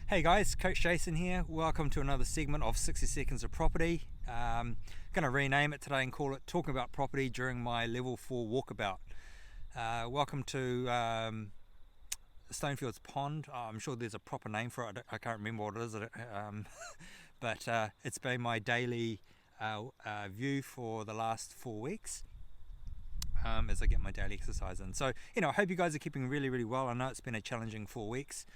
Hey guys, Coach Jason here. Welcome to another segment of 60 Seconds of Property. Going to rename it today and call it Talking About Property During My Level 4 Walkabout. Welcome to Stonefields Pond. I'm sure there's a proper name for it. I can't remember what it is. But it's been my daily view for the last 4 weeks. As I get my daily exercise in. So, I hope you guys are keeping really, really well. I know it's been a challenging 4 weeks.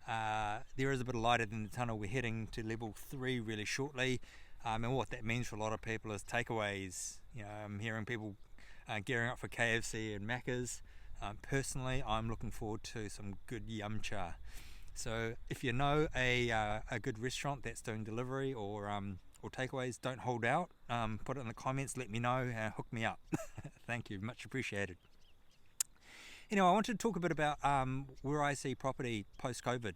There is a bit of light in the tunnel. We're heading to level 3 really shortly, and what that means for a lot of people is takeaways. I'm hearing people gearing up for KFC and Macca's. Personally, I'm looking forward to some good yum cha. So if you know a good restaurant that's doing delivery or takeaways, don't hold out. Put it in the comments, let me know, hook me up. Thank you, much appreciated. I wanted to talk a bit about where I see property post-COVID.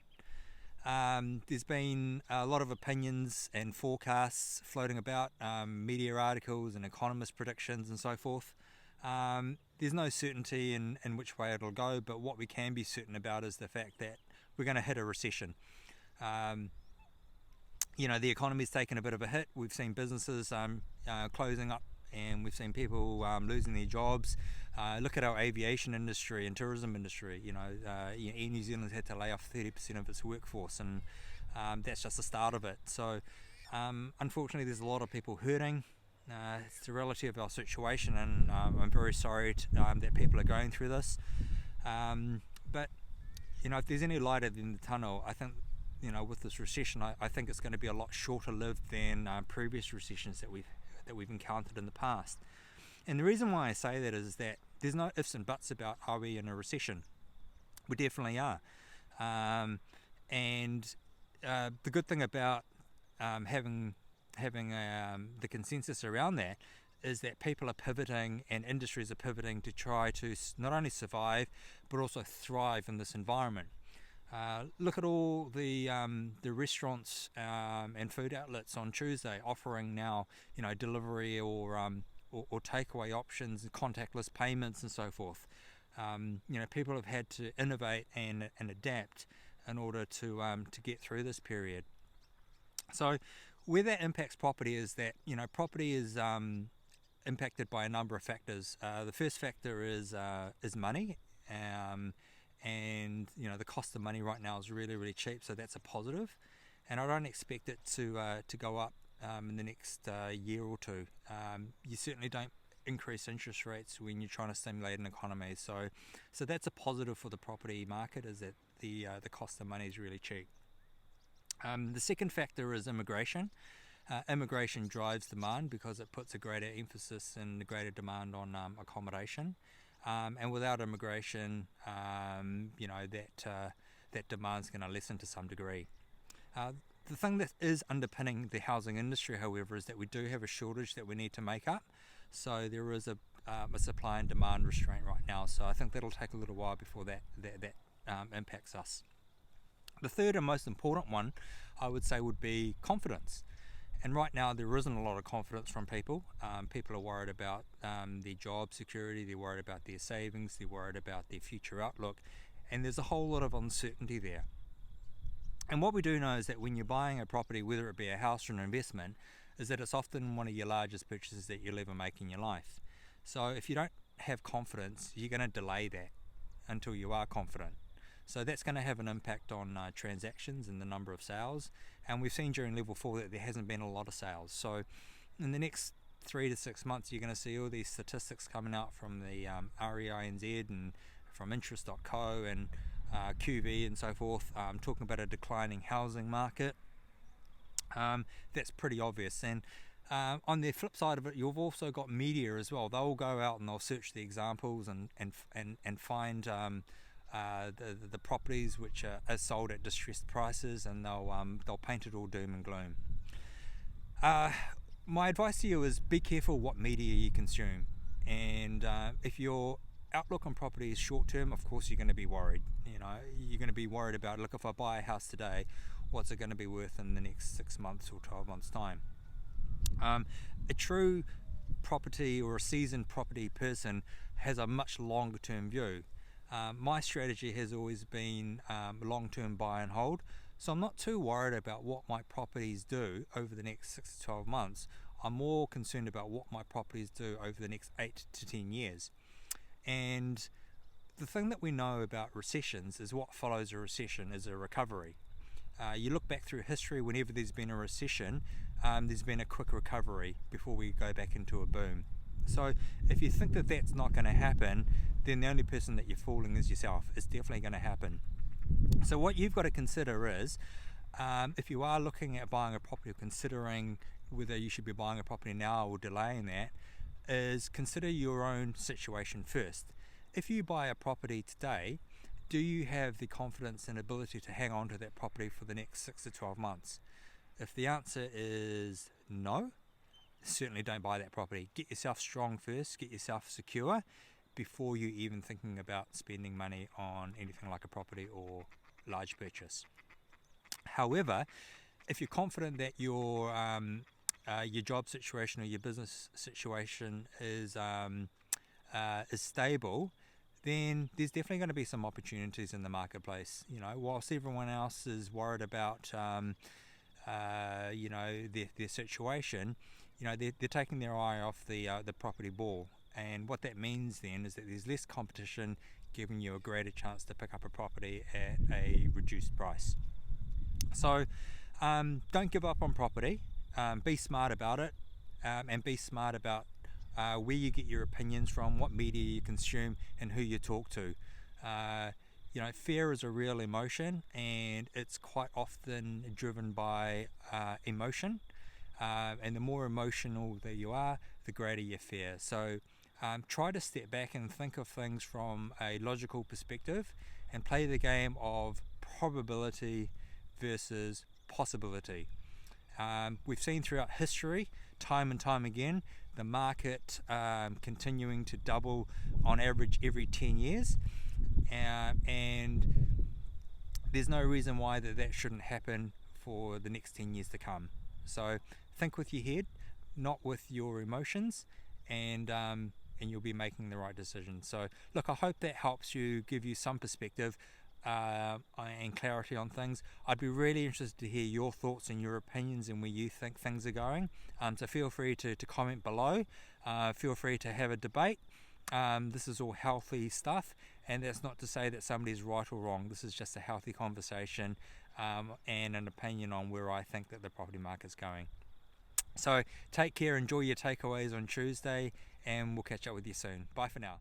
There's been a lot of opinions and forecasts floating about, media articles and economist predictions and so forth. There's no certainty in which way it'll go, but what we can be certain about is the fact that we're going to hit a recession. The economy's taken a bit of a hit. We've seen businesses closing up, and we've seen people losing their jobs. Look at our aviation industry and tourism industry. Air New Zealand's had to lay off 30% of its workforce, and that's just the start of it. So unfortunately there's a lot of people hurting. It's the reality of our situation, and I'm very sorry that people are going through this. But if there's any light at the end of the tunnel, I think with this recession, I think it's going to be a lot shorter lived than previous recessions that we've encountered in the past. And the reason why I say that is that there's no ifs and buts about are we in a recession. We definitely are. And the good thing about having the consensus around that is that people are pivoting and industries are pivoting to try to not only survive but also thrive in this environment. Look at all the restaurants and food outlets on Tuesday offering now, delivery or takeaway options, contactless payments, and so forth. People have had to innovate and adapt in order to get through this period. So, where that impacts property is that property is impacted by a number of factors. The first factor is money. And the cost of money right now is really, really cheap, so that's a positive, and I don't expect it to go up in the next year or two. You certainly don't increase interest rates when you're trying to stimulate an economy, so that's a positive for the property market, is that the cost of money is really cheap. The second factor is immigration. Immigration drives demand because it puts a greater emphasis and a greater demand on accommodation. And without immigration, that demand's going to lessen to some degree. The thing that is underpinning the housing industry, however, is that we do have a shortage that we need to make up. So there is a supply and demand restraint right now. So I think that'll take a little while before that impacts us. The third and most important one, I would say, would be confidence. And right now there isn't a lot of confidence from people. People are worried about their job security, they're worried about their savings, they're worried about their future outlook, and there's a whole lot of uncertainty there. And what we do know is that when you're buying a property, whether it be a house or an investment, is that it's often one of your largest purchases that you'll ever make in your life. So if you don't have confidence, you're going to delay that until you are confident. So that's going to have an impact on transactions and the number of sales. And we've seen during level 4 that there hasn't been a lot of sales. So in the next 3 to 6 months, you're going to see all these statistics coming out from the REINZ and from interest.co and QV and so forth, talking about a declining housing market. That's pretty obvious. And on the flip side of it, you've also got media as well. They'll go out and they'll search the examples and find the properties which are sold at distressed prices, and they'll paint it all doom and gloom. My advice to you is be careful what media you consume, and if your outlook on property is short term, of course you're going to be worried. You're going to be worried about, look, if I buy a house today, what's it going to be worth in the next 6 months or 12 months time? A true property or a seasoned property person has a much longer term view. My strategy has always been long-term buy and hold. So I'm not too worried about what my properties do over the next 6 to 12 months. I'm more concerned about what my properties do over the next 8 to 10 years. And the thing that we know about recessions is what follows a recession is a recovery. You look back through history, whenever there's been a recession, there's been a quick recovery before we go back into a boom. So if you think that that's not going to happen, then the only person that you're fooling is yourself. It's definitely going to happen. So what you've got to consider is, if you are looking at buying a property or considering whether you should be buying a property now or delaying that, is consider your own situation first. If you buy a property today, do you have the confidence and ability to hang on to that property for the next 6 to 12 months? If the answer is no, certainly don't buy that property. Get yourself strong first, get yourself secure before you even thinking about spending money on anything like a property or large purchase. However, if you're confident that your job situation or your business situation is stable, then there's definitely going to be some opportunities in the marketplace. You know, whilst everyone else is worried about their situation, they're taking their eye off the property ball. And what that means then is that there's less competition, giving you a greater chance to pick up a property at a reduced price. So don't give up on property. Be smart about it, and be smart about where you get your opinions from, what media you consume, and who you talk to. Fear is a real emotion, and it's quite often driven by emotion. And the more emotional that you are, the greater your fear. So try to step back and think of things from a logical perspective and play the game of probability versus possibility. We've seen throughout history, time and time again, the market continuing to double on average every 10 years. And there's no reason why that shouldn't happen for the next 10 years to come. So think with your head, not with your emotions, and you'll be making the right decision. So look, I hope that helps you, give you some perspective and clarity on things. I'd be really interested to hear your thoughts and your opinions and where you think things are going. So feel free to comment below. Feel free to have a debate. This is all healthy stuff, and that's not to say that somebody's right or wrong. This is just a healthy conversation and an opinion on where I think that the property market's going. So take care, enjoy your takeaways on Tuesday, and we'll catch up with you soon. Bye for now.